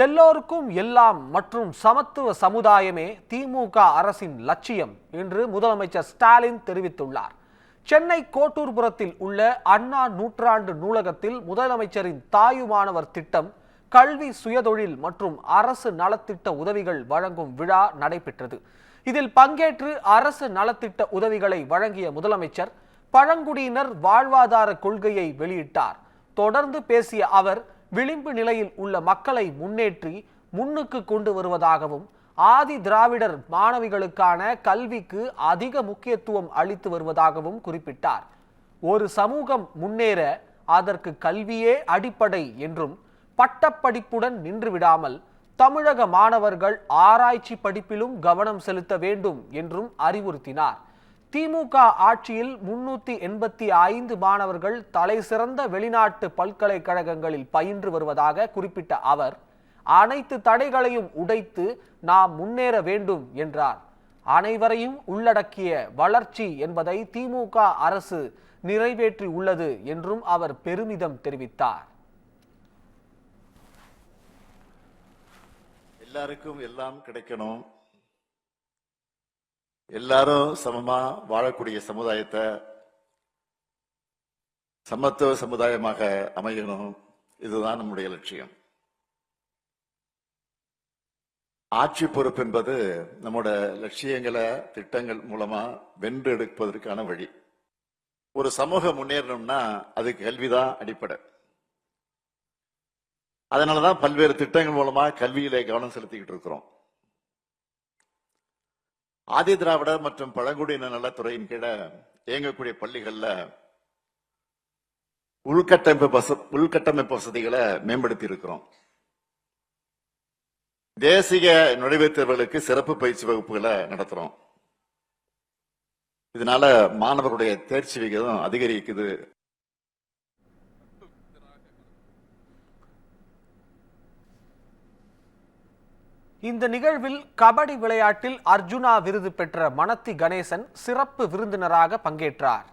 எல்லோருக்கும் எல்லாம் மற்றும் சமத்துவ சமுதாயமே திமுக அரசின் லட்சியம் என்று முதலமைச்சர் ஸ்டாலின் தெரிவித்துள்ளார். சென்னை கோட்டூர்புரத்தில் உள்ள அண்ணா நூற்றாண்டு நூலகத்தில் முதலமைச்சரின் தாயுமானவர் திட்டம், கல்வி, சுயதொழில் மற்றும் அரசு நலத்திட்ட உதவிகள் வழங்கும் விழா நடைபெற்றது. இதில் பங்கேற்று அரசு நலத்திட்ட உதவிகளை வழங்கிய முதலமைச்சர் பழங்குடியினர் வாழ்வாதார கொள்கையை வெளியிட்டார். தொடர்ந்து பேசிய அவர், விளிம்பு நிலையில் உள்ள மக்களை முன்னேற்றி முன்னுக்கு கொண்டு வருவதாகவும், ஆதி திராவிடர் மாணவிகளுக்கான கல்விக்கு அதிக முக்கியத்துவம் அளித்து வருவதாகவும் குறிப்பிட்டார். ஒரு சமூகம் முன்னேற அதற்கு கல்வியே அடிப்படை என்றும், பட்டப்படிப்புடன் நின்றுவிடாமல் தமிழக மாணவர்கள் ஆராய்ச்சி படிப்பிலும் கவனம் செலுத்த வேண்டும் என்றும் அறிவுறுத்தினார். திமுக ஆட்சியில் 385 மாணவர்கள் தலை சிறந்த வெளிநாட்டு பல்கலைக்கழகங்களில் பயின்று வருவதாக குறிப்பிட்ட அவர், அனைத்து தடைகளையும் உடைத்து நாம் முன்னேற வேண்டும் என்றார். அனைவரையும் உள்ளடக்கிய வளர்ச்சி என்பதை திமுக அரசு நிறைவேற்றி உள்ளது என்றும் அவர் பெருமிதம் தெரிவித்தார். எல்லாருக்கும் எல்லாம் கிடைக்கணும், எல்லாரும் சமமா வாழக்கூடிய சமுதாயத்தை சமத்துவ சமுதாயமாக அமையணும். இதுதான் நம்முடைய லட்சியம். ஆட்சி பொறுப்பு என்பது நம்மோட லட்சியங்களை திட்டங்கள் மூலமா வென்று எடுப்பதற்கான வழி. ஒரு சமூகம் முன்னேறணும்னா அதுக்கு கல்விதான் அடிப்படை. அதனாலதான் பல்வேறு திட்டங்கள் மூலமா கல்வியிலே கவனம் செலுத்திக்கிட்டு இருக்கிறோம். ஆதி திராவிடர் மற்றும் பழங்குடியின நலத்துறையின் கீழ இயங்கக்கூடிய பள்ளிகள்ல உள்கட்டமைப்பு வசதிகளை மேம்படுத்தி இருக்கிறோம். தேசிய நுழைவுத் தேர்வுகளுக்கு சிறப்பு பயிற்சி வகுப்புகளை நடத்துறோம். இதனால மாணவருடைய தேர்ச்சி விகிதம் அதிகரிக்குது. இந்த நிகழ்வில் கபடி விளையாட்டில் அர்ஜுனா விருது பெற்ற மனத்தி கணேசன் சிறப்பு விருந்தினராக பங்கேற்றார்.